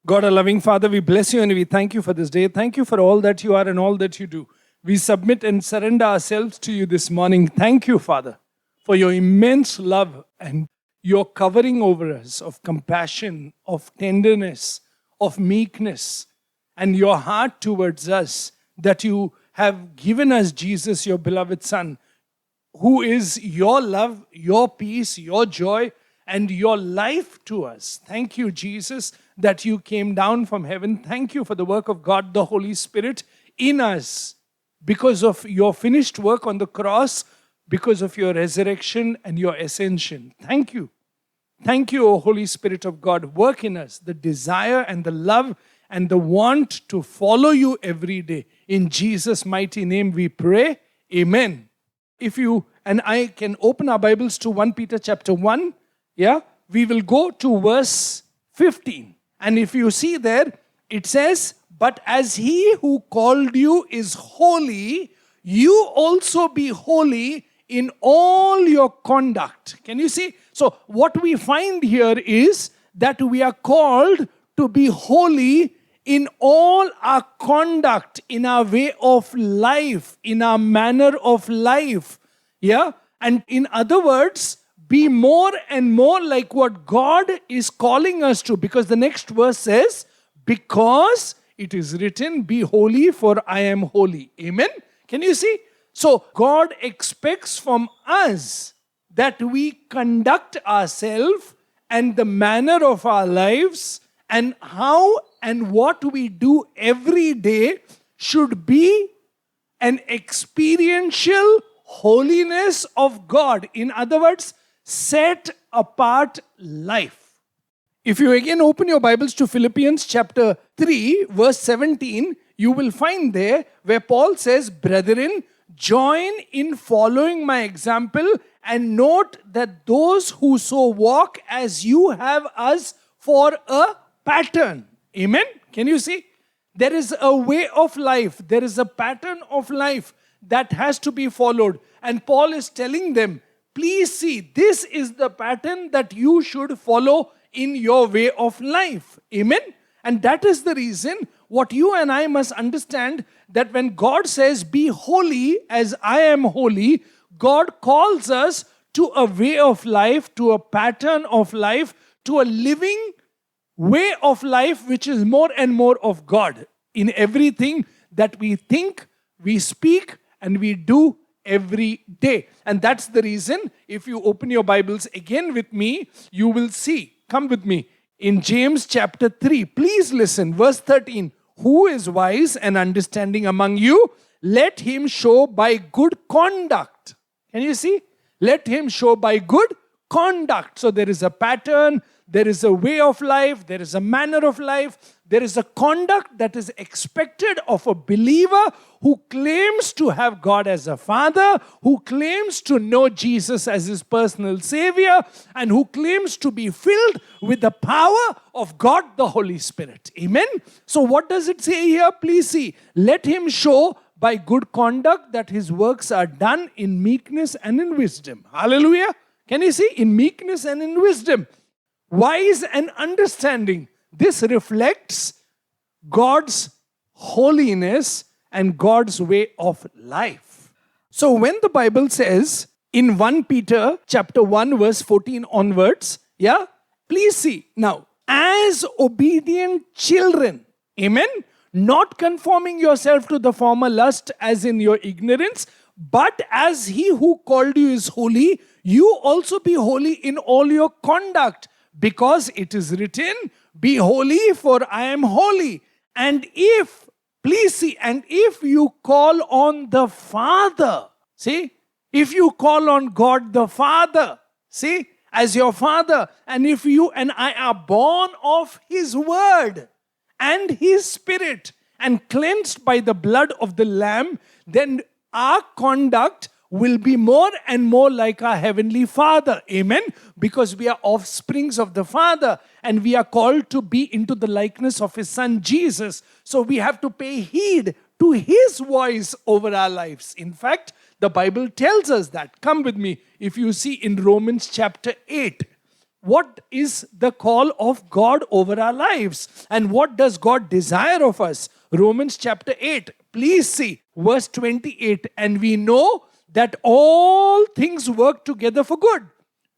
God, our loving Father, we bless you and we thank you for this day. Thank you for all that you are and all that you do. We submit and surrender ourselves to you this morning. Thank you, Father, for your immense love and your covering over us of compassion, of tenderness, of meekness, and your heart towards us, that you have given us Jesus, your beloved Son, who is your love, your peace, your joy, and your life to us. Thank you, Jesus, that you came down from heaven. Thank you for the work of God, the Holy Spirit, in us because of your finished work on the cross, because of your resurrection and your ascension. Thank you. Thank you, O Holy Spirit of God. Work in us the desire and the love and the want to follow you every day. In Jesus' mighty name we pray. Amen. If you and I can open our Bibles to 1 Peter chapter 1, we will go to verse 15. And if you see there, it says, "But as he who called you is holy, you also be holy in all your conduct." Can you see? So what we find here is that we are called to be holy in all our conduct, in our way of life, in our manner of life. And in other words, be more and more like what God is calling us to. Because the next verse says, "Because it is written, be holy, for I am holy." Amen? Can you see? So God expects from us that we conduct ourselves and the manner of our lives and how and what we do every day should be an experiential holiness of God. In other words, set apart life. If you again open your Bibles to Philippians chapter 3, verse 17, you will find there where Paul says, "Brethren, join in following my example and note that those who so walk as you have us for a pattern." Amen? Can you see? There is a way of life. There is a pattern of life that has to be followed. And Paul is telling them, please see, this is the pattern that you should follow in your way of life. Amen? And that is the reason what you and I must understand, that when God says, "Be holy as I am holy," God calls us to a way of life, to a pattern of life, to a living way of life which is more and more of God in everything that we think, we speak, and we do every day. And that's the reason, if you open your Bibles again with me, you will see, come with me, in James chapter 3. Please listen, verse 13. "Who is wise and understanding among you? Let him show by good conduct." Can you see? Let him show by good conduct. So there is a pattern, there is a way of life, there is a manner of life, there is a conduct that is expected of a believer who claims to have God as a father, who claims to know Jesus as his personal savior, and who claims to be filled with the power of God the Holy Spirit. Amen? So what does it say here? Please see. "Let him show by good conduct that his works are done in meekness and in wisdom." Hallelujah. Can you see? In meekness and in wisdom. Wise and understanding. This reflects God's holiness and God's way of life. So when the Bible says in 1 Peter chapter 1 verse 14 onwards, please see. Now, "As obedient children," amen, "not conforming yourself to the former lust as in your ignorance, but as he who called you is holy, you also be holy in all your conduct. Because it is written, be holy, for I am holy. And if," please see, "and if you call on the Father," see, if you call on God the Father, see, as your Father, "and if you and I are born of his word and his spirit and cleansed by the blood of the Lamb, then our conduct will be more and more like our Heavenly Father." Amen? Because we are offsprings of the Father and we are called to be into the likeness of His Son Jesus. So we have to pay heed to His voice over our lives. In fact, the Bible tells us that. Come with me. If you see in Romans chapter 8, What is the call of God over our lives? And what does God desire of us? Romans chapter 8. Please see verse 28. And we know that all things work together for good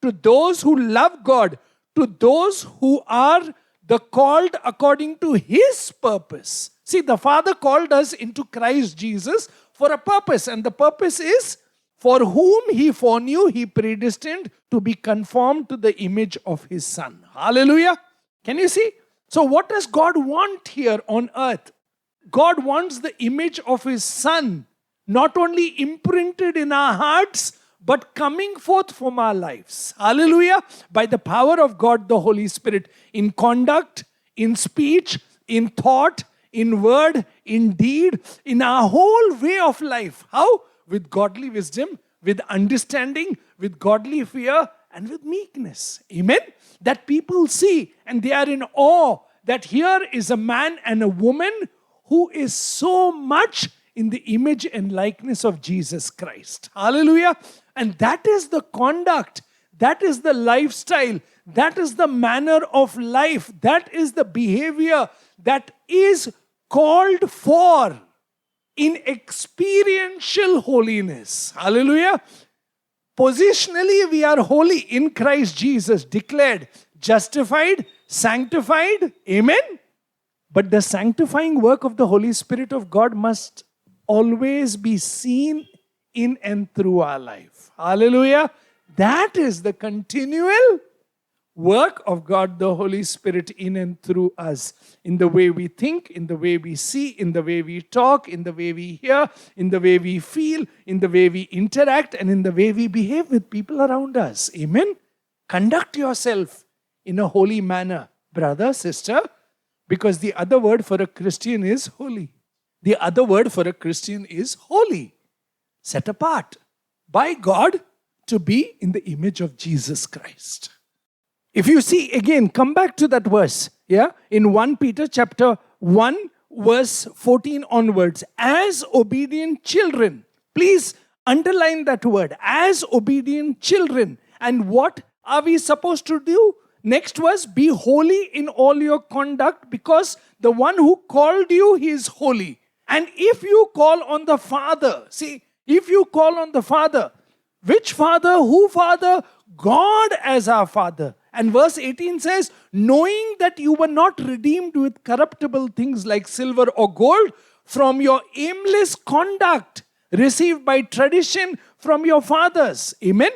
to those who love God, to those who are the called according to His purpose. See, the Father called us into Christ Jesus for a purpose, and the purpose is for whom He foreknew, He predestined to be conformed to the image of His Son. Hallelujah. Can you see? So what does God want here on earth? God wants the image of His Son not only imprinted in our hearts, but coming forth from our lives. Hallelujah. By the power of God, the Holy Spirit, in conduct, in speech, in thought, in word, in deed, in our whole way of life. How? With godly wisdom, with understanding, with godly fear, and with meekness. Amen? That people see and they are in awe that here is a man and a woman who is so much in the image and likeness of Jesus Christ. Hallelujah. And that is the conduct, that is the lifestyle, that is the manner of life, that is the behavior that is called for in experiential holiness. Hallelujah. Positionally, we are holy in Christ Jesus, declared, justified, sanctified. Amen. But the sanctifying work of the Holy Spirit of God must always be seen in and through our life. Hallelujah. That is the continual work of God, the Holy Spirit, in and through us. In the way we think, in the way we see, in the way we talk, in the way we hear, in the way we feel, in the way we interact, and in the way we behave with people around us. Amen. Conduct yourself in a holy manner, brother, sister, because the other word for a Christian is holy. The other word for a Christian is holy, set apart by God to be in the image of Jesus Christ. If you see, again, come back to that verse, in 1 Peter chapter 1, verse 14 onwards. As obedient children, please underline that word, as obedient children. And what are we supposed to do? Next verse, be holy in all your conduct, because the one who called you, He is holy. And if you call on the Father, see, if you call on the Father, which Father? Who Father? God as our Father. And verse 18 says, knowing that you were not redeemed with corruptible things like silver or gold from your aimless conduct received by tradition from your fathers. Amen?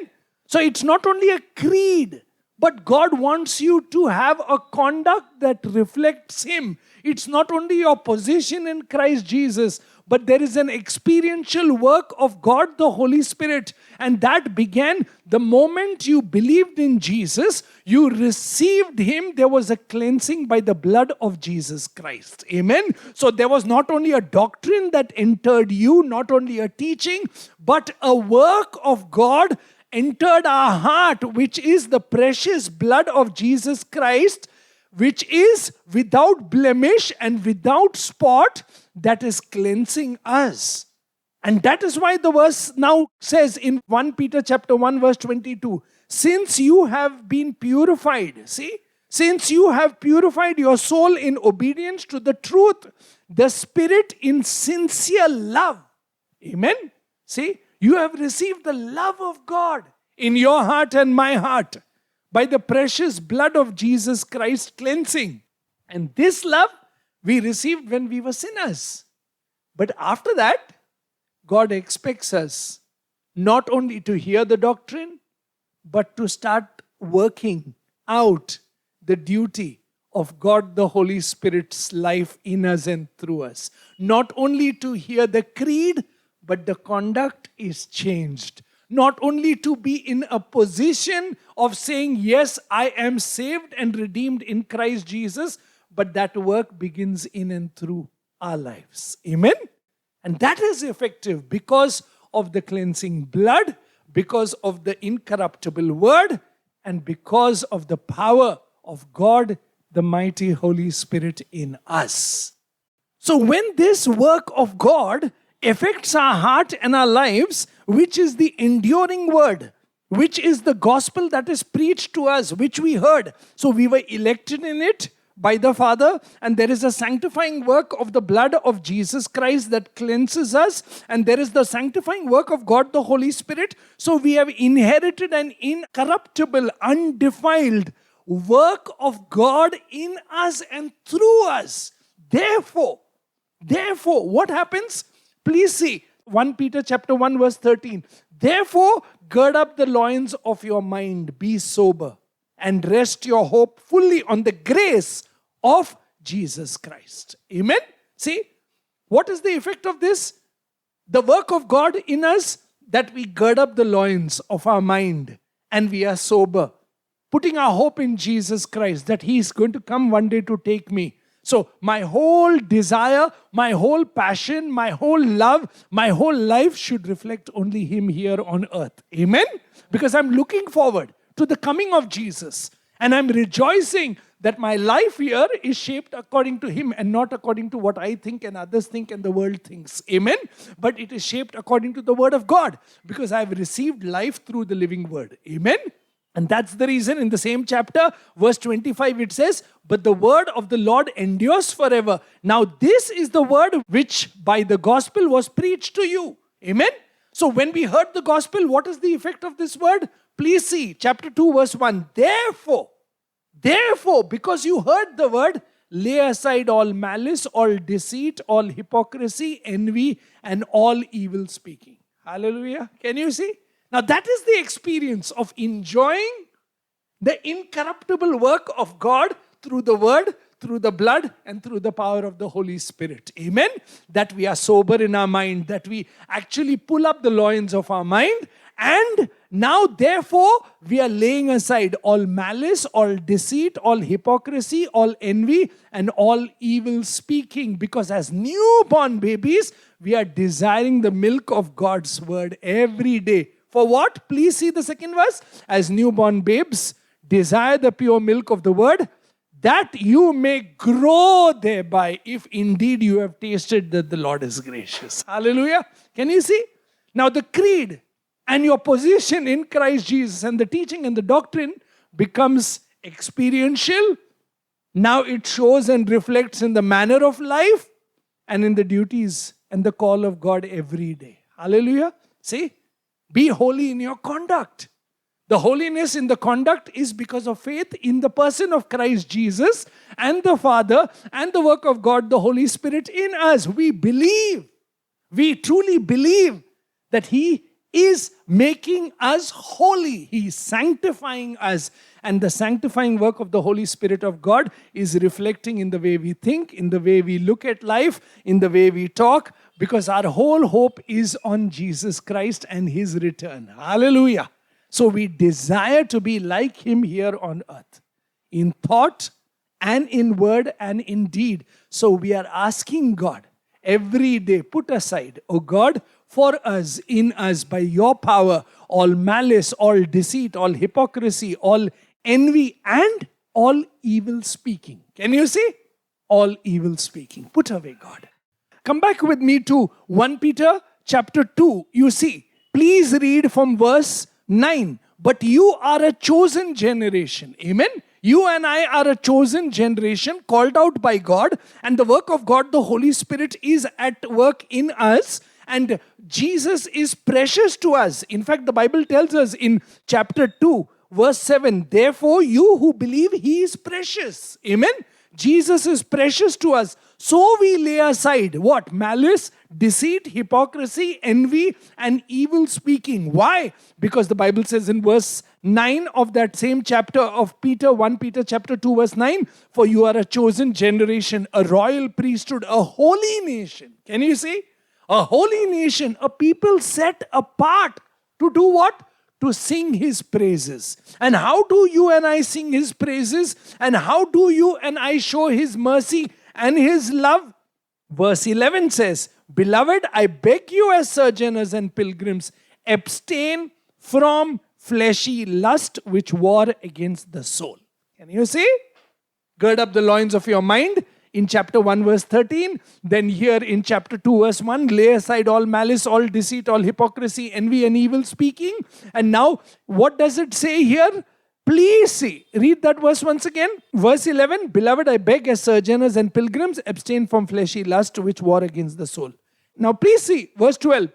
So it's not only a creed, but God wants you to have a conduct that reflects Him. It's not only your position in Christ Jesus, but there is an experiential work of God, the Holy Spirit. And that began the moment you believed in Jesus, you received Him. There was a cleansing by the blood of Jesus Christ. Amen. So there was not only a doctrine that entered you, not only a teaching, but a work of God entered our heart, which is the precious blood of Jesus Christ, which is without blemish and without spot, that is cleansing us. And that is why the verse now says in 1 Peter chapter 1 verse 22, since you have been purified, see, since you have purified your soul in obedience to the truth, the Spirit in sincere love. Amen. See, you have received the love of God in your heart and my heart by the precious blood of Jesus Christ cleansing. And this love we received when we were sinners. But after that, God expects us not only to hear the doctrine, but to start working out the duty of God the Holy Spirit's life in us and through us. Not only to hear the creed, but the conduct is changed. Not only to be in a position of saying, yes, I am saved and redeemed in Christ Jesus, but that work begins in and through our lives. Amen? And that is effective because of the cleansing blood, because of the incorruptible word, and because of the power of God, the mighty Holy Spirit in us. So when this work of God affects our heart and our lives, which is the enduring word, which is the gospel that is preached to us, which we heard. So we were elected in it by the Father, and there is a sanctifying work of the blood of Jesus Christ that cleanses us, and there is the sanctifying work of God the Holy Spirit. So we have inherited an incorruptible, undefiled work of God in us and through us. Therefore, what happens? Please see 1 Peter chapter 1 verse 13. Therefore, gird up the loins of your mind, be sober, and rest your hope fully on the grace of Jesus Christ. Amen? See, what is the effect of this? The work of God in us, that we gird up the loins of our mind and we are sober, putting our hope in Jesus Christ, that He is going to come one day to take me. So my whole desire, my whole passion, my whole love, my whole life should reflect only Him here on earth. Amen? Because I'm looking forward to the coming of Jesus. And I'm rejoicing that my life here is shaped according to Him and not according to what I think and others think and the world thinks. Amen? But it is shaped according to the Word of God, because I've received life through the living Word. Amen? And that's the reason in the same chapter, verse 25, it says, but the word of the Lord endures forever. Now this is the word which by the gospel was preached to you. Amen? So when we heard the gospel, what is the effect of this word? Please see, chapter 2, verse 1. Therefore, because you heard the word, lay aside all malice, all deceit, all hypocrisy, envy, and all evil speaking. Hallelujah. Can you see? Now that is the experience of enjoying the incorruptible work of God through the word, through the blood, and through the power of the Holy Spirit. Amen? That we are sober in our mind, that we actually pull up the loins of our mind, and now therefore we are laying aside all malice, all deceit, all hypocrisy, all envy, and all evil speaking, because as newborn babies, we are desiring the milk of God's word every day. For what? Please see the second verse. As newborn babes, desire the pure milk of the word, that you may grow thereby, if indeed you have tasted that the Lord is gracious. Hallelujah. Can you see? Now the creed and your position in Christ Jesus and the teaching and the doctrine becomes experiential. Now it shows and reflects in the manner of life and in the duties and the call of God every day. Hallelujah. See? Be holy in your conduct. The holiness in the conduct is because of faith in the person of Christ Jesus and the Father and the work of God, the Holy Spirit in us. We believe, we truly believe that He is making us holy. He is sanctifying us. And the sanctifying work of the Holy Spirit of God is reflecting in the way we think, in the way we look at life, in the way we talk, because our whole hope is on Jesus Christ and His return. Hallelujah. So we desire to be like Him here on earth, in thought and in word and in deed. So we are asking God every day, put aside, O God, for us, in us, by your power, all malice, all deceit, all hypocrisy, all envy, and all evil speaking. Can you see? All evil speaking. Put away, God. Come back with me to 1 Peter chapter 2. You see, please read from verse 9. But you are a chosen generation. Amen? You and I are a chosen generation called out by God, and the work of God, the Holy Spirit, is at work in us, and Jesus is precious to us. In fact, the Bible tells us in chapter 2, verse 7, therefore you who believe, He is precious. Amen? Jesus is precious to us. So we lay aside what? Malice, deceit, hypocrisy, envy, and evil speaking. Why? Because the Bible says in verse 9 of that same chapter of Peter, 1 Peter chapter 2 verse 9, for you are a chosen generation, a royal priesthood, a holy nation. Can you see? A holy nation, a people set apart to do what? To sing His praises. And how do you and I sing His praises? And how do you and I show His mercy and His love? Verse 11 says, beloved, I beg you as sojourners and pilgrims, abstain from fleshy lust which war against the soul. Can you see? Gird up the loins of your mind. in chapter 1 verse 13. Then here in chapter 2 verse 1, lay aside all malice, all deceit, all hypocrisy, envy and evil speaking. And now what does it say here? Please see. Read that verse once again. Verse 11, beloved, I beg as sojourners and pilgrims, abstain from fleshy lust which war against the soul. Now please see. Verse 12,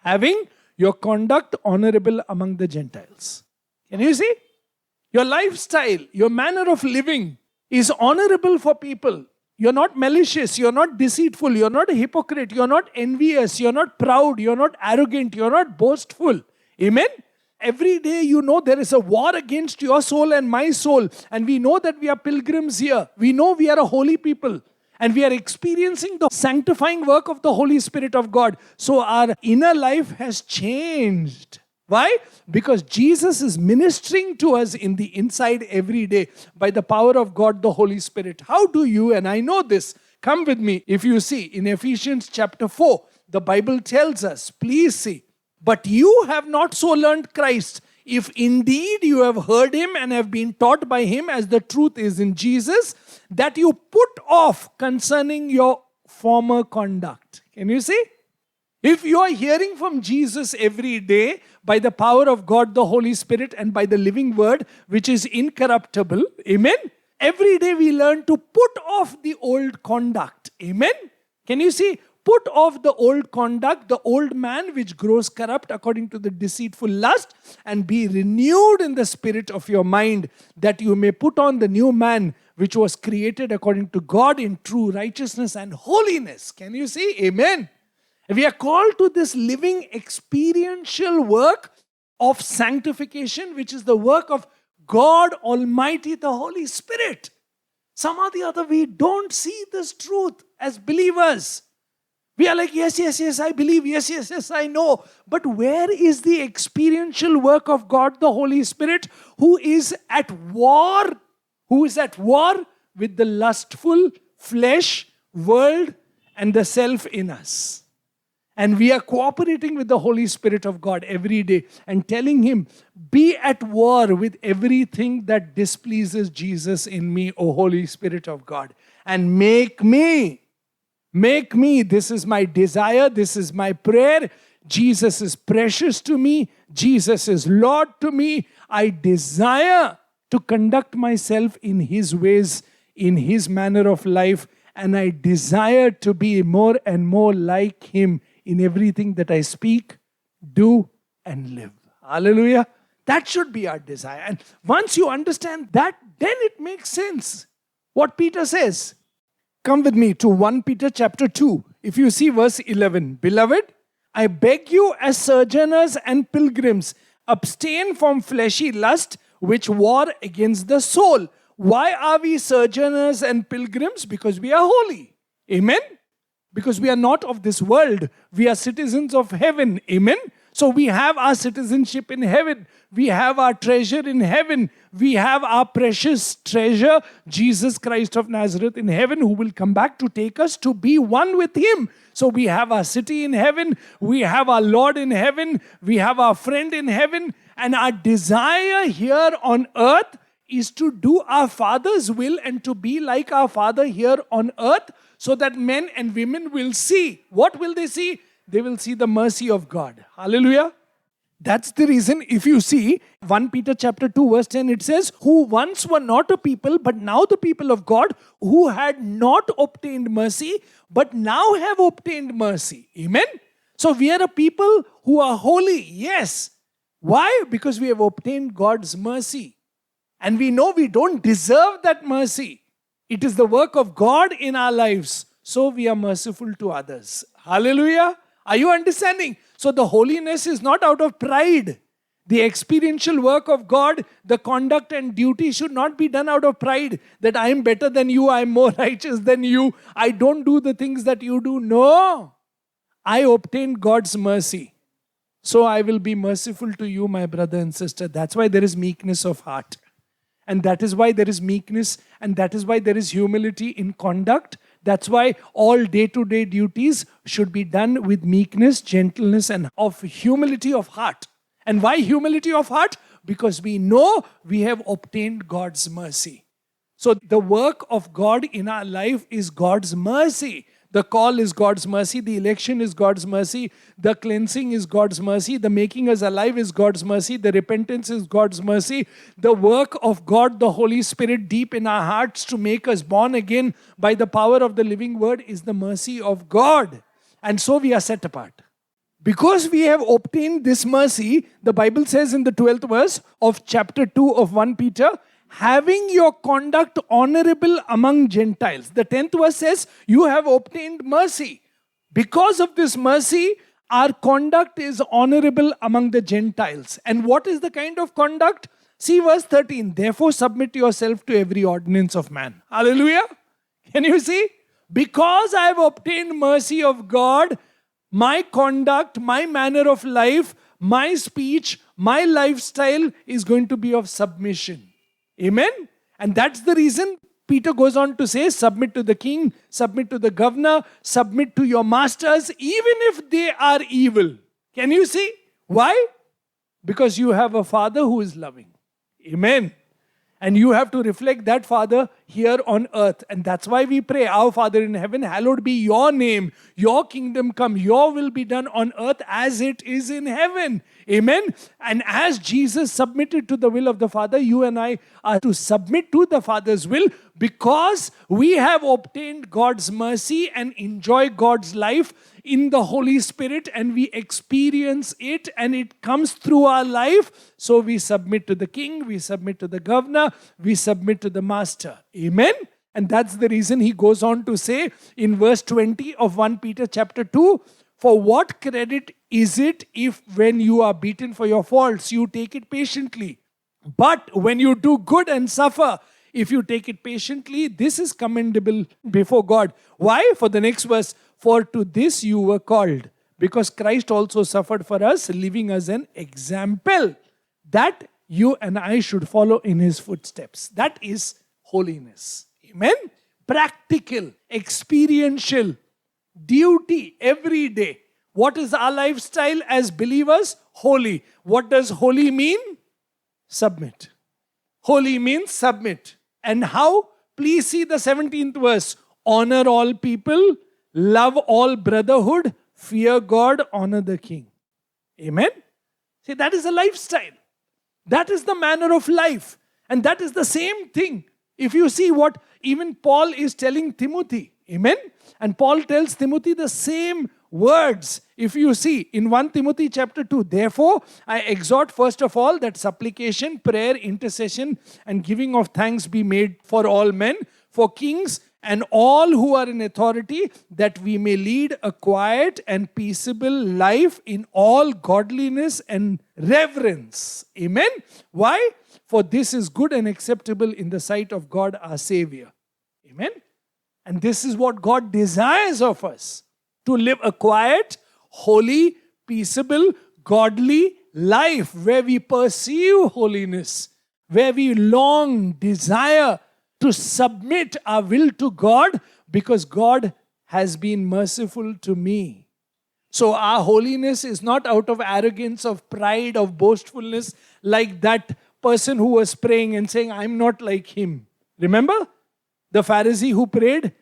having your conduct honorable among the Gentiles. Can you see? Your lifestyle, your manner of living is honorable for people. You're not malicious, you're not deceitful, you're not a hypocrite, you're not envious, you're not proud, you're not arrogant, you're not boastful. Amen? Every day you know there is a war against your soul and my soul. And we know that we are pilgrims here. We know we are a holy people. And we are experiencing the sanctifying work of the Holy Spirit of God. So our inner life has changed. Why? Because Jesus is ministering to us in the inside every day by the power of God, the Holy Spirit. How do you, and I know this, come with me. If you see in Ephesians chapter 4, the Bible tells us, please see, but you have not so learned Christ, if indeed you have heard him and have been taught by him as the truth is in Jesus, that you put off concerning your former conduct. Can you see? If you are hearing from Jesus every day by the power of God, the Holy Spirit, and by the living word, which is incorruptible, amen? Every day we learn to put off the old conduct, amen? Can you see? Put off the old conduct, the old man which grows corrupt according to the deceitful lust, and be renewed in the spirit of your mind, that you may put on the new man which was created according to God in true righteousness and holiness. Can you see? Amen. We are called to this living experiential work of sanctification, which is the work of God Almighty, the Holy Spirit. Some or the other, we don't see this truth as believers. We are like, yes, yes, yes, I believe. Yes, yes, yes, I know. But where is the experiential work of God, the Holy Spirit, who is at war? Who is at war with the lustful flesh, world, and the self in us. And we are cooperating with the Holy Spirit of God every day and telling him, be at war with everything that displeases Jesus in me, O Holy Spirit of God. And make me, this is my desire, this is my prayer. Jesus is precious to me. Jesus is Lord to me. I desire to conduct myself in his ways, in his manner of life. And I desire to be more and more like him in everything that I speak, do, and live. Hallelujah. That should be our desire. And once you understand that, then it makes sense. What Peter says. Come with me to 1 Peter chapter 2. If you see verse 11. Beloved, I beg you as sojourners and pilgrims, abstain from fleshy lust which war against the soul. Why are we sojourners and pilgrims? Because we are holy. Amen? Because we are not of this world. We are citizens of heaven. Amen? So we have our citizenship in heaven. We have our treasure in heaven. We have our precious treasure, Jesus Christ of Nazareth in heaven, who will come back to take us to be one with him. So we have our city in heaven. We have our Lord in heaven. We have our friend in heaven. And our desire here on earth is to do our Father's will and to be like our Father here on earth, so that men and women will see. What will they see? They will see the mercy of God. Hallelujah. That's the reason, if you see 1 Peter chapter 2 verse 10, it says, who once were not a people, but now the people of God, who had not obtained mercy, but now have obtained mercy. Amen. So we are a people who are holy. Yes. Why? Because we have obtained God's mercy. And we know we don't deserve that mercy. It is the work of God in our lives. So we are merciful to others. Hallelujah. Are you understanding? So the holiness is not out of pride. The experiential work of God, the conduct and duty should not be done out of pride. That I am better than you, I am more righteous than you. I don't do the things that you do. No. I obtained God's mercy. So I will be merciful to you, my brother and sister. That's why there is meekness of heart. And that is why there is meekness, and that is why there is humility in conduct. That's why all day-to-day duties should be done with meekness, gentleness, and of humility of heart. And why humility of heart? Because we know we have obtained God's mercy. So the work of God in our life is God's mercy. The call is God's mercy. The election is God's mercy. The cleansing is God's mercy. The making us alive is God's mercy. The repentance is God's mercy. The work of God, the Holy Spirit, deep in our hearts to make us born again by the power of the living word is the mercy of God. And so we are set apart. Because we have obtained this mercy, the Bible says in the 12th verse of chapter 2 of 1 Peter, having your conduct honorable among Gentiles. The 10th verse says, you have obtained mercy. Because of this mercy, our conduct is honorable among the Gentiles. And what is the kind of conduct? See verse 13. Therefore submit yourself to every ordinance of man. Hallelujah. Can you see? Because I have obtained mercy of God, my conduct, my manner of life, my speech, my lifestyle is going to be of submission. Amen? And that's the reason Peter goes on to say, submit to the king, submit to the governor, submit to your masters, even if they are evil. Can you see? Why? Because you have a father who is loving. Amen. And you have to reflect that Father here on earth. And that's why we pray, our Father in heaven, hallowed be your name. Your kingdom come. Your will be done on earth as it is in heaven. Amen. And as Jesus submitted to the will of the Father, you and I are to submit to the Father's will because we have obtained God's mercy and enjoy God's life in the Holy Spirit, and we experience it and it comes through our life. So we submit to the king, we submit to the governor, we submit to the master. Amen. And that's the reason he goes on to say in verse 20 of 1 Peter chapter 2, for what credit is it if when you are beaten for your faults, you take it patiently? But when you do good and suffer, if you take it patiently, this is commendable before God. Why? For the next verse, for to this you were called, because Christ also suffered for us, leaving us an example that you and I should follow in his footsteps. That is holiness. Amen? Practical, experiential, duty every day. What is our lifestyle as believers? Holy. What does holy mean? Submit. Holy means submit. And how? Please see the 17th verse. Honor all people, love all brotherhood, fear God, honor the king. Amen? See, that is a lifestyle. That is the manner of life. And that is the same thing. If you see what even Paul is telling Timothy. Amen? And Paul tells Timothy the same words. If you see in 1 Timothy chapter 2, therefore I exhort first of all that supplication, prayer, intercession and giving of thanks be made for all men, for kings and all who are in authority, that we may lead a quiet and peaceable life in all godliness and reverence. Amen? Why? For this is good and acceptable in the sight of God our Savior. Amen? And this is what God desires of us. To live a quiet, holy, peaceable, godly life where we pursue holiness, where we long, desire to submit our will to God because God has been merciful to me. So our holiness is not out of arrogance, of pride, of boastfulness, like that person who was praying and saying, I'm not like him. Remember? The Pharisee who prayed?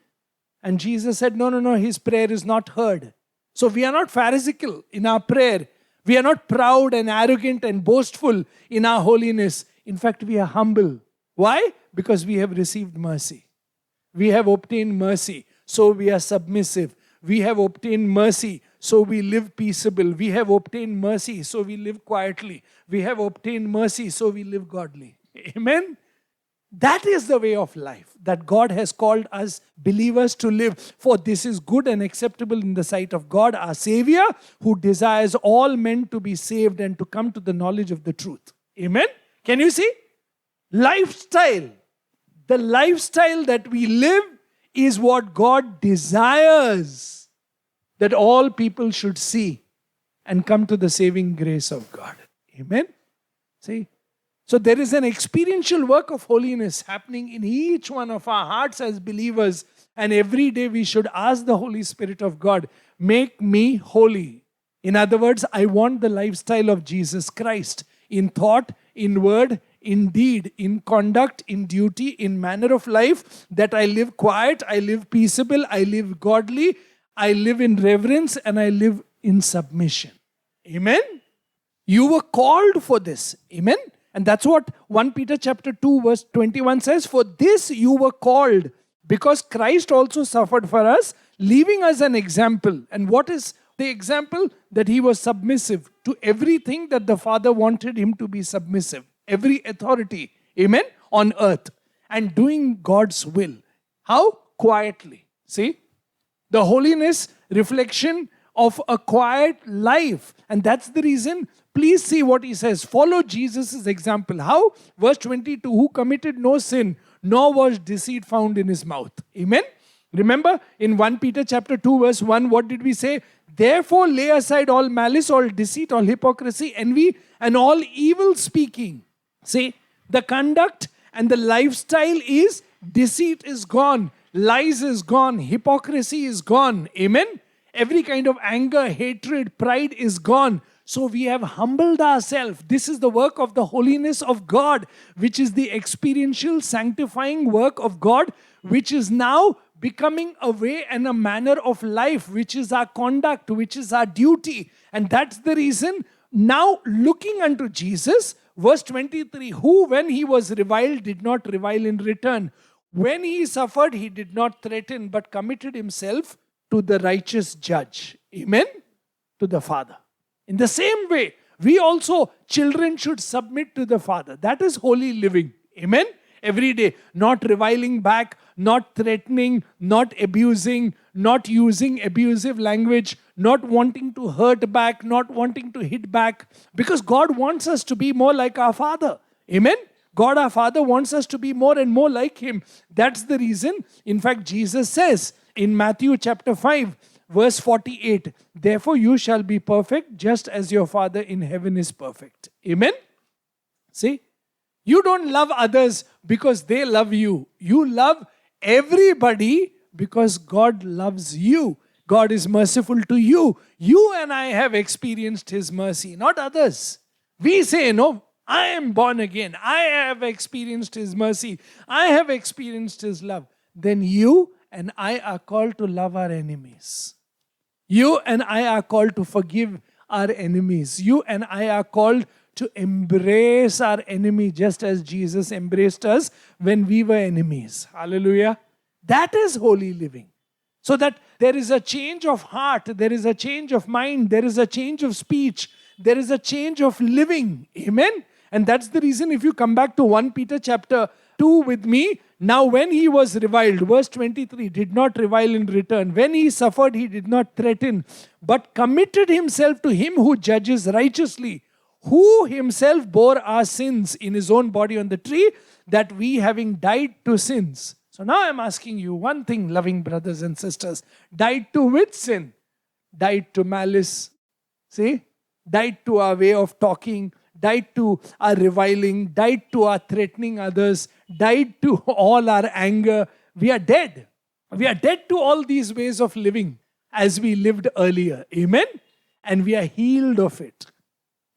And Jesus said, no, his prayer is not heard. So we are not pharisaical in our prayer. We are not proud and arrogant and boastful in our holiness. In fact, we are humble. Why? Because we have received mercy. We have obtained mercy, so we are submissive. We have obtained mercy, so we live peaceable. We have obtained mercy, so we live quietly. We have obtained mercy, so we live godly. Amen? That is the way of life that God has called us believers to live. For this is good and acceptable in the sight of God, our Savior, who desires all men to be saved and to come to the knowledge of the truth. Amen? Can you see? Lifestyle. The lifestyle that we live is what God desires that all people should see and come to the saving grace of God. Amen? See? So there is an experiential work of holiness happening in each one of our hearts as believers. And every day we should ask the Holy Spirit of God, make me holy. In other words, I want the lifestyle of Jesus Christ in thought, in word, in deed, in conduct, in duty, in manner of life, that I live quiet, I live peaceable, I live godly, I live in reverence, and I live in submission. Amen? You were called for this. Amen? And that's what 1 Peter chapter 2 verse 21 says. For this you were called, because Christ also suffered for us, leaving us an example. And what is the example? That he was submissive to everything that the Father wanted him to be submissive. Every authority, amen, on earth. And doing God's will. How? Quietly. See? The holiness reflection of a quiet life. And that's the reason, please see what he says. Follow Jesus' example. How? Verse 22, who committed no sin, nor was deceit found in his mouth. Amen? Remember, in 1 Peter chapter 2 verse 1, what did we say? Therefore lay aside all malice, all deceit, all hypocrisy, envy, and all evil speaking. See, the conduct and the lifestyle is deceit is gone, lies is gone, hypocrisy is gone. Amen? Every kind of anger, hatred, pride is gone. So we have humbled ourselves. This is the work of the holiness of God, which is the experiential sanctifying work of God, which is now becoming a way and a manner of life, which is our conduct, which is our duty. And that's the reason now looking unto Jesus, verse 23, who when he was reviled did not revile in return. When he suffered, he did not threaten, but committed himself to the righteous judge. Amen? To the Father. In the same way, we also, children, should submit to the Father. That is holy living. Amen? Every day. Not reviling back, not threatening, not abusing, not using abusive language, not wanting to hurt back, not wanting to hit back. Because God wants us to be more like our Father. Amen? God our Father wants us to be more and more like Him. That's the reason. In fact, Jesus says in Matthew chapter 5, verse 48, therefore you shall be perfect just as your Father in heaven is perfect. Amen? See? You don't love others because they love you. You love everybody because God loves you. God is merciful to you. You and I have experienced His mercy, not others. We say, no, I am born again. I have experienced His mercy. I have experienced His love. Then you and I are called to love our enemies. You and I are called to forgive our enemies. You and I are called to embrace our enemy just as Jesus embraced us when we were enemies. Hallelujah. That is holy living. So that there is a change of heart, there is a change of mind, there is a change of speech, there is a change of living. Amen. And that's the reason if you come back to 1 Peter chapter 2 with me, now when he was reviled, verse 23, did not revile in return. When he suffered, he did not threaten, but committed himself to him who judges righteously, who himself bore our sins in his own body on the tree, that we having died to sins. So now I'm asking you one thing, loving brothers and sisters. Died to which sin? Died to malice. See? Died to our way of talking, died to our reviling, died to our threatening others, died to all our anger. We are dead. We are dead to all these ways of living as we lived earlier. Amen? And we are healed of it.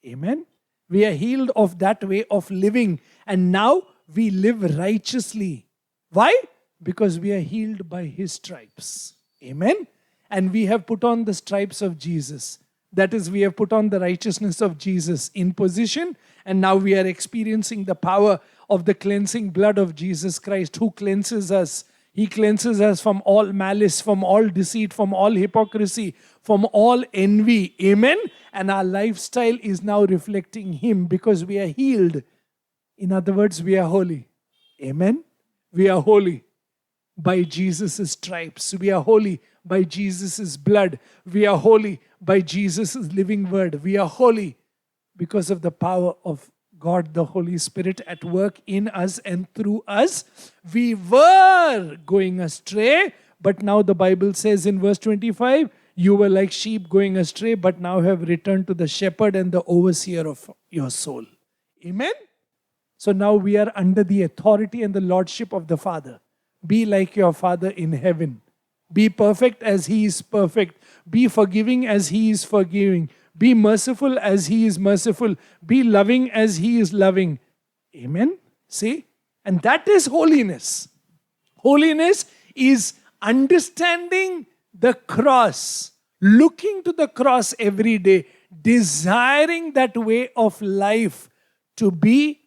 Amen? We are healed of that way of living. And now we live righteously. Why? Because we are healed by His stripes. Amen? And we have put on the stripes of Jesus. That is, we have put on the righteousness of Jesus in position, and now we are experiencing the power of the cleansing blood of Jesus Christ, who cleanses us. He cleanses us from all malice, from all deceit, from all hypocrisy, from all envy. Amen? And our lifestyle is now reflecting Him because we are healed. In other words, we are holy. Amen? We are holy by Jesus' stripes. We are holy by Jesus' blood. We are holy by Jesus' living word. We are holy because of the power of God, the Holy Spirit at work in us and through us. We were going astray, but now the Bible says in verse 25, you were like sheep going astray, but now have returned to the shepherd and the overseer of your soul. Amen? So now we are under the authority and the lordship of the Father. Be like your Father in heaven. Be perfect as He is perfect. Be forgiving as He is forgiving. Be merciful as He is merciful. Be loving as He is loving. Amen? See? And that is holiness. Holiness is understanding the cross, looking to the cross every day, desiring that way of life to be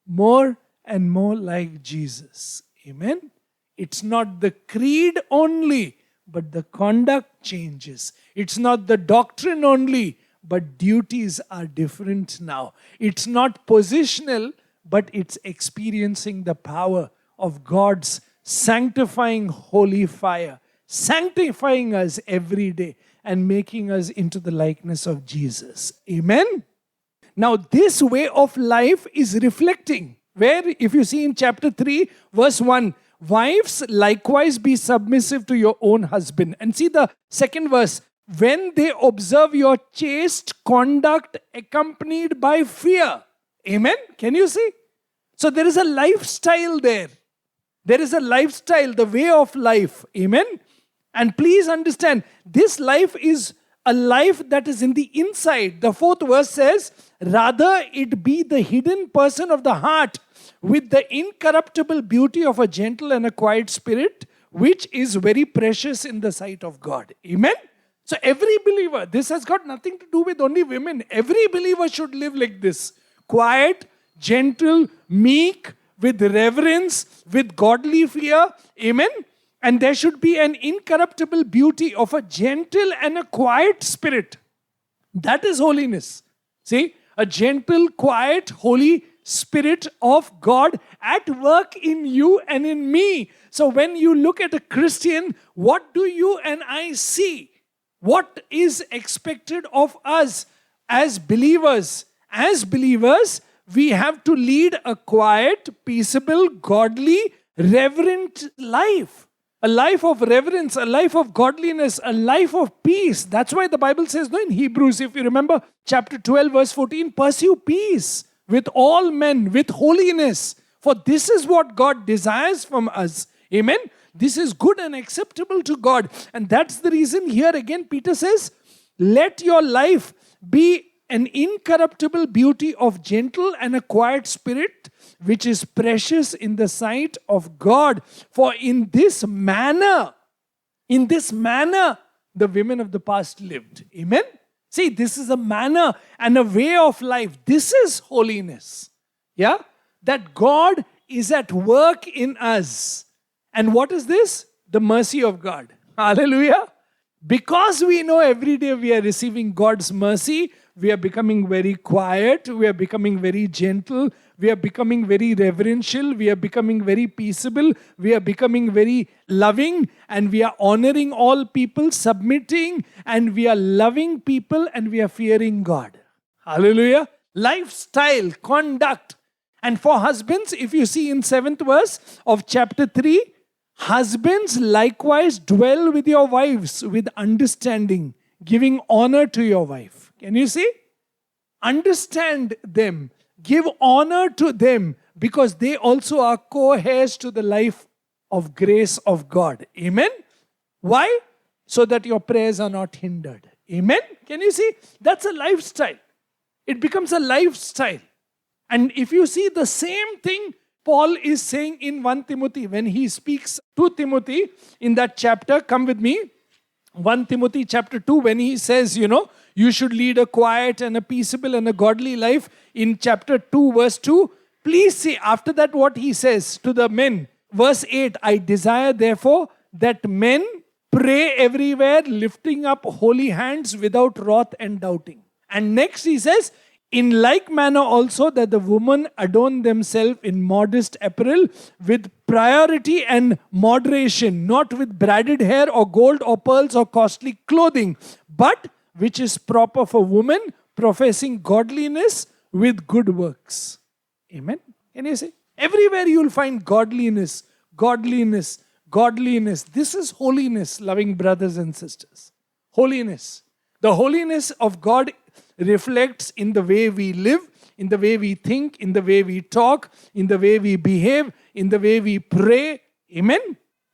more and more like Jesus. Amen? It's not the creed only, but the conduct changes. It's not the doctrine only, but duties are different now. It's not positional, but it's experiencing the power of God's sanctifying holy fire, sanctifying us every day and making us into the likeness of Jesus. Amen? Now, this way of life is reflecting, where if you see in chapter 3, verse 1, wives, likewise be submissive to your own husband. And see the second verse, when they observe your chaste conduct accompanied by fear. Amen? Can you see? So there is a lifestyle there. There is a lifestyle, the way of life. Amen? And please understand, this life is a life that is in the inside. The fourth verse says, rather it be the hidden person of the heart with the incorruptible beauty of a gentle and a quiet spirit, which is very precious in the sight of God. Amen? So every believer, this has got nothing to do with only women. Every believer should live like this. Quiet, gentle, meek, with reverence, with godly fear. Amen? And there should be an incorruptible beauty of a gentle and a quiet spirit. That is holiness. See, a gentle, quiet, holy Spirit of God at work in you and in me. So when you look at a Christian, what do you and I see? What is expected of us as believers? As believers, we have to lead a quiet, peaceable, godly, reverent life. A life of reverence, a life of godliness, a life of peace. That's why the Bible says, no, in Hebrews, if you remember, chapter 12, verse 14, pursue peace with all men, with holiness. For this is what God desires from us. Amen? This is good and acceptable to God. And that's the reason here again Peter says, let your life be an incorruptible beauty of gentle and a quiet spirit, which is precious in the sight of God. For in this manner, the women of the past lived. Amen? See, this is a manner and a way of life. This is holiness. Yeah? That God is at work in us. And what is this? The mercy of God. Hallelujah. Because we know every day we are receiving God's mercy, we are becoming very quiet, we are becoming very gentle, we are becoming very reverential, we are becoming very peaceable, we are becoming very loving, and we are honoring all people, submitting, and we are loving people, and we are fearing God. Hallelujah. Lifestyle, conduct. And for husbands, if you see in 7th verse of chapter 3, husbands likewise dwell with your wives with understanding, giving honor to your wife. Can you see? Understand them. Give honor to them because they also are co-heirs to the life of grace of God. Amen? Why? So that your prayers are not hindered. Amen? Can you see? That's a lifestyle. It becomes a lifestyle. And if you see the same thing Paul is saying in 1 Timothy when he speaks to Timothy in that chapter, come with me. 1 Timothy chapter 2 when he says, you should lead a quiet and a peaceable and a godly life. In chapter 2 verse 2, please see after that what he says to the men. Verse 8, I desire therefore that men pray everywhere, lifting up holy hands without wrath and doubting. And next he says, in like manner also that the women adorn themselves in modest apparel with priority and moderation, not with braided hair or gold or pearls or costly clothing, but which is proper for women professing godliness with good works. Amen? Can you see? Everywhere you will find godliness, godliness, godliness. This is holiness, loving brothers and sisters. Holiness. The holiness of God reflects in the way we live, in the way we think, in the way we talk, in the way we behave, in the way we pray. Amen?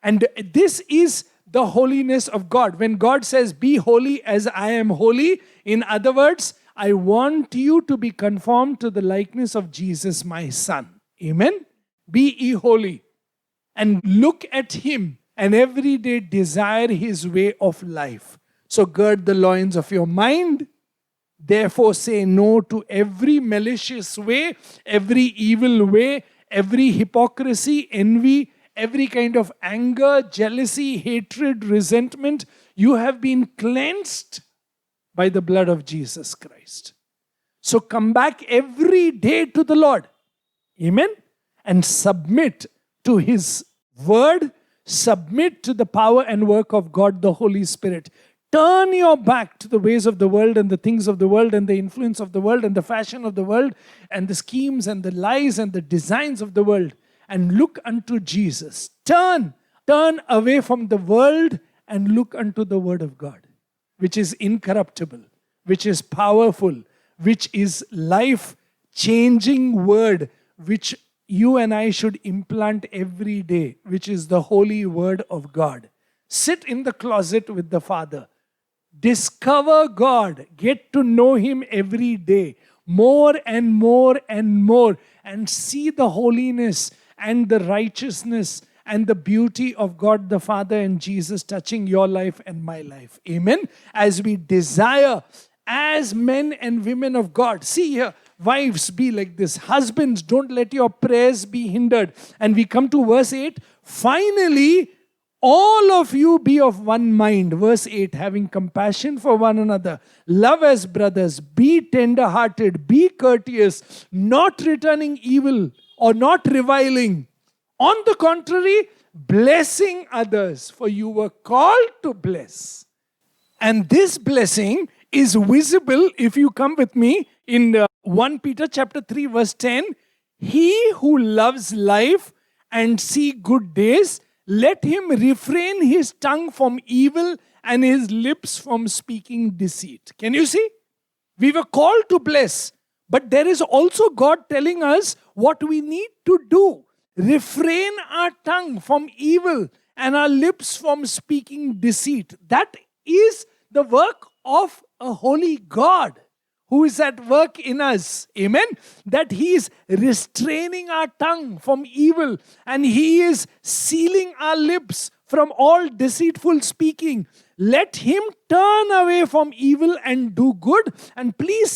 And this is the holiness of God. When God says, be holy as I am holy, in other words, I want you to be conformed to the likeness of Jesus, my Son. Amen. Be ye holy and look at Him and every day desire His way of life. So gird the loins of your mind. Therefore say no to every malicious way, every evil way, every hypocrisy, envy, every kind of anger, jealousy, hatred, resentment. You have been cleansed by the blood of Jesus Christ. So come back every day to the Lord. Amen. And submit to His word. Submit to the power and work of God, the Holy Spirit. Turn your back to the ways of the world and the things of the world and the influence of the world and the fashion of the world and the schemes and the lies and the designs of the world and look unto Jesus. Turn away from the world and look unto the Word of God, which is incorruptible, which is powerful, which is life-changing word, which you and I should implant every day, which is the holy Word of God. Sit in the closet with the Father. Discover God. Get to know Him every day. More and more and more. And see the holiness and the righteousness and the beauty of God the Father and Jesus touching your life and my life. Amen. As we desire, as men and women of God. See here, wives, be like this. Husbands, don't let your prayers be hindered. And we come to verse 8. Finally, all of you be of one mind. Verse 8, having compassion for one another. Love as brothers. Be tender-hearted. Be courteous. Not returning evil or not reviling. On the contrary, blessing others. For you were called to bless. And this blessing is visible, if you come with me, in 1 Peter chapter 3 verse 10. He who loves life and see good days, let him refrain his tongue from evil and his lips from speaking deceit. Can you see? We were called to bless, but there is also God telling us what we need to do. Refrain our tongue from evil and our lips from speaking deceit. That is the work of a holy God who is at work in us. Amen. That He is restraining our tongue from evil and He is sealing our lips from all deceitful speaking. Let him turn away from evil and do good. And please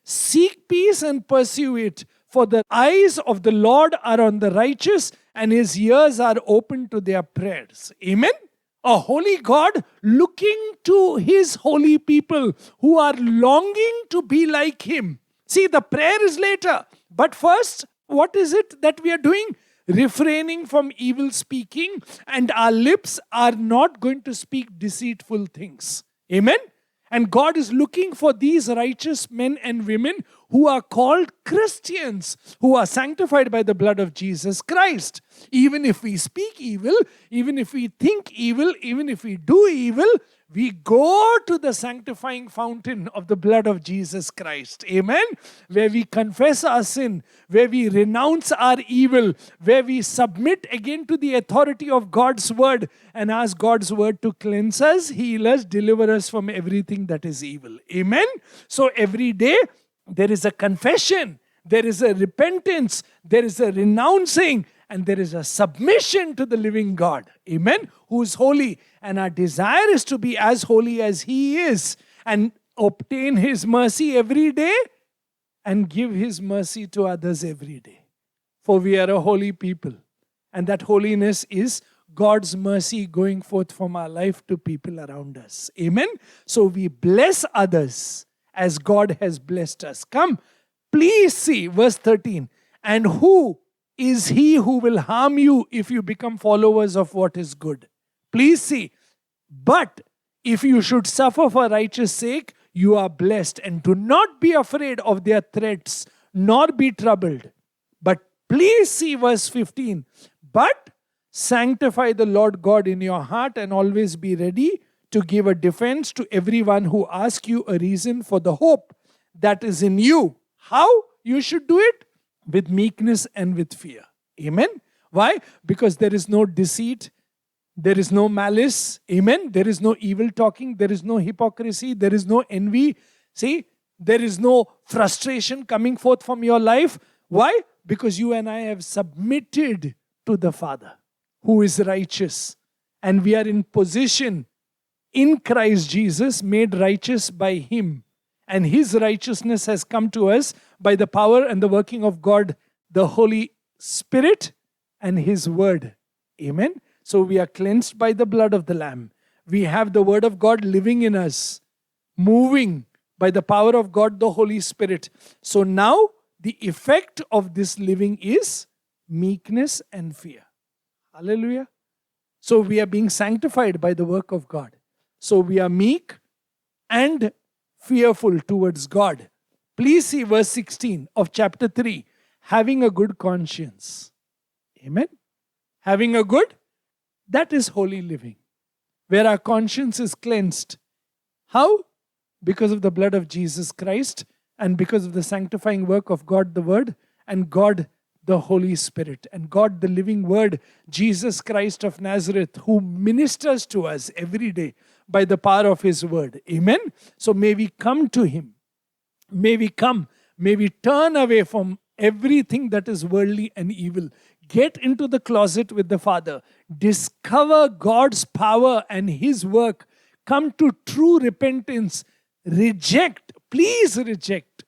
seek peace and pursue it. For the eyes of the Lord are on the righteous and His ears are open to their prayers. Amen. A holy God looking to His holy people who are longing to be like Him. See, the prayer is later. But first, what is it that we are doing? Refraining from evil speaking, and our lips are not going to speak deceitful things. Amen? And God is looking for these righteous men and women who are called Christians, who are sanctified by the blood of Jesus Christ. Even if we speak evil, even if we think evil, even if we do evil, we go to the sanctifying fountain of the blood of Jesus Christ. Amen? Where we confess our sin, where we renounce our evil, where we submit again to the authority of God's word and ask God's word to cleanse us, heal us, deliver us from everything that is evil. Amen? So every day there is a confession, there is a repentance, there is a renouncing, and there is a submission to the living God. Amen? Who is holy. And our desire is to be as holy as He is and obtain His mercy every day and give His mercy to others every day. For we are a holy people. And that holiness is God's mercy going forth from our life to people around us. Amen? So we bless others as God has blessed us. Come, please see verse 13. And who is he who will harm you if you become followers of what is good? Please see. But if you should suffer for righteous sake, you are blessed. And do not be afraid of their threats, nor be troubled. But please see verse 15. But sanctify the Lord God in your heart and always be ready to give a defense to everyone who asks you a reason for the hope that is in you. How you should do it? With meekness and with fear. Amen? Why? Because there is no deceit, there is no malice. Amen? There is no evil talking, there is no hypocrisy, there is no envy. See, There is no frustration coming forth from your life. Why? Because you and I have submitted to the Father who is righteous. And we are in position in Christ Jesus, made righteous by Him. And His righteousness has come to us by the power and the working of God, the Holy Spirit, and His Word. Amen. So we are cleansed by the blood of the Lamb. We have the Word of God living in us, moving by the power of God, the Holy Spirit. So now the effect of this living is meekness and fear. Hallelujah. So we are being sanctified by the work of God. So we are meek and fearful towards God. Please see verse 16 of chapter 3. Having a good conscience. Amen. Having a good, that is holy living. Where our conscience is cleansed. How? Because of the blood of Jesus Christ and because of the sanctifying work of God the Word and God the Holy Spirit and God the living Word, Jesus Christ of Nazareth, who ministers to us every day by the power of His Word. Amen. So may we come to Him. May we come. May we turn away from everything that is worldly and evil. Get into the closet with the Father. Discover God's power and His work. Come to true repentance. Reject, please reject,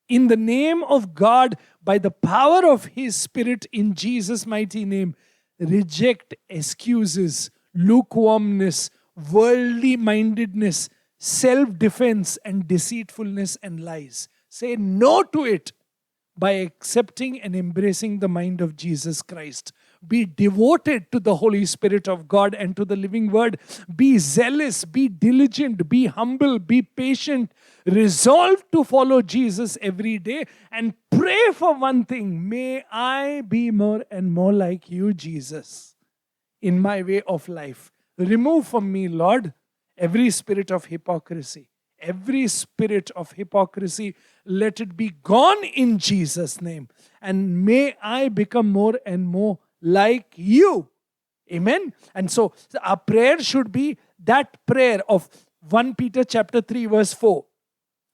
in the name of God, by the power of His Spirit in Jesus' mighty name, reject excuses, lukewarmness, worldly mindedness, self-defense and deceitfulness and lies. Say no to it by accepting and embracing the mind of Jesus Christ. Be devoted to the Holy Spirit of God and to the living Word. Be zealous, be diligent, be humble, be patient. Resolve to follow Jesus every day and pray for one thing. May I be more and more like you, Jesus, in my way of life. Remove from me, Lord, every spirit of hypocrisy. Every spirit of hypocrisy, let it be gone in Jesus' name. And may I become more and more like you. Amen. And so our prayer should be that prayer of 1 Peter chapter 3 verse 4.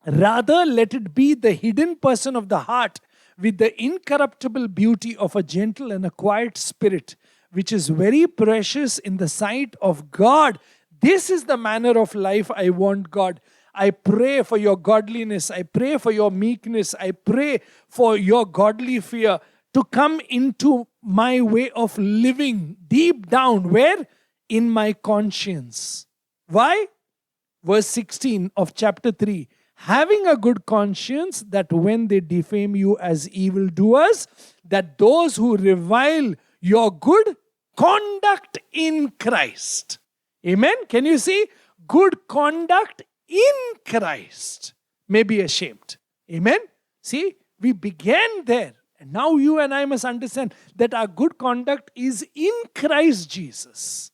Rather, let it be the hidden person of the heart with the incorruptible beauty of a gentle and a quiet spirit, which is very precious in the sight of God. This is the manner of life I want, God. I pray for your godliness. I pray for your meekness. I pray for your godly fear to come into my way of living deep down. Where? In my conscience. Why? Verse 16 of chapter 3. Having a good conscience, that when they defame you as evildoers, that those who revile your good conduct in Christ. Amen? Can you see? Good conduct in Christ may be ashamed. Amen? See, we began there. And now you and I must understand that our good conduct is in Christ Jesus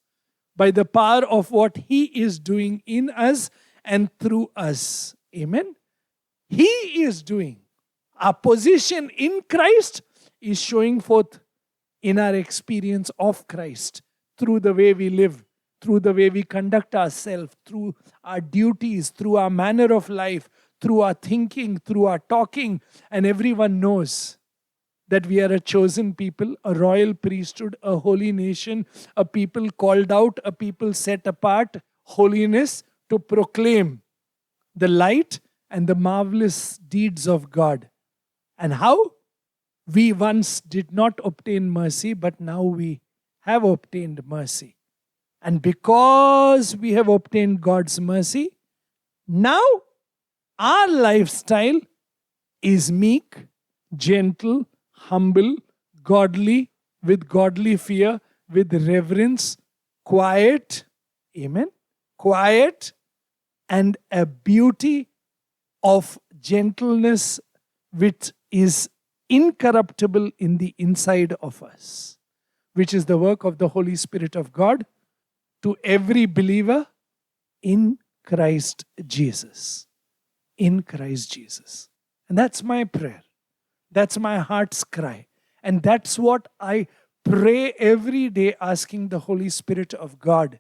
by the power of what He is doing in us and through us. Amen? He is doing. Our position in Christ is showing forth in our experience of Christ through the way we live, through the way we conduct ourselves, through our duties, through our manner of life, through our thinking, through our talking. And everyone knows that we are a chosen people, a royal priesthood, a holy nation, a people called out, a people set apart, holiness to proclaim the light and the marvelous deeds of God. And how? We once did not obtain mercy, but now we have obtained mercy. And because we have obtained God's mercy, now our lifestyle is meek, gentle, humble, godly, with godly fear, with reverence, quiet. Amen. Quiet and a beauty of gentleness which is incorruptible in the inside of us, which is the work of the Holy Spirit of God to every believer in Christ Jesus. In Christ Jesus. And that's my prayer. That's my heart's cry. And that's what I pray every day, asking the Holy Spirit of God.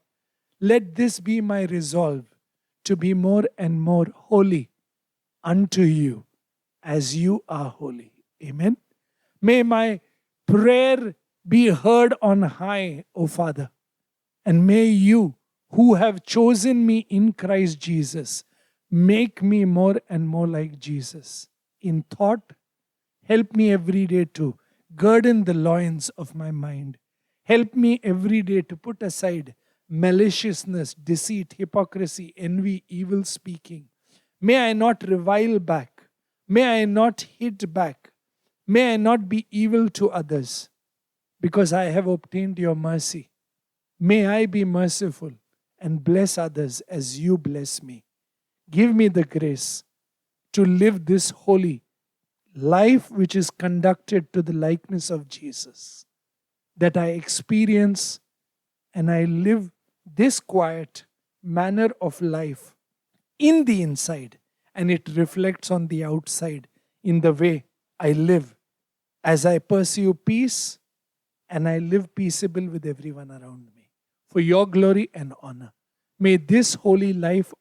Let this be my resolve, to be more and more holy unto you as you are holy. Amen. May my prayer be heard on high, O Father. And may you, who have chosen me in Christ Jesus, make me more and more like Jesus. In thought, help me every day to gird in the loins of my mind. Help me every day to put aside maliciousness, deceit, hypocrisy, envy, evil speaking. May I not revile back. May I not hit back. May I not be evil to others, because I have obtained your mercy. May I be merciful and bless others as you bless me. Give me the grace to live this holy life which is conducted to the likeness of Jesus, that I experience and I live this quiet manner of life in the inside, and it reflects on the outside in the way I live as I pursue peace and I live peaceable with everyone around me. For your glory and honor, may this holy life,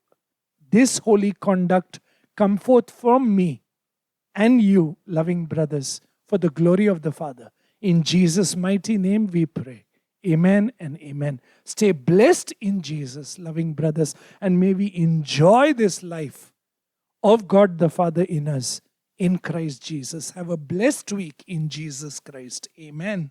this holy conduct come forth from me and you, loving brothers, for the glory of the Father. In Jesus' mighty name we pray. Amen and amen. Stay blessed in Jesus, loving brothers, and may we enjoy this life of God the Father in us, in Christ Jesus. Have a blessed week in Jesus Christ. Amen.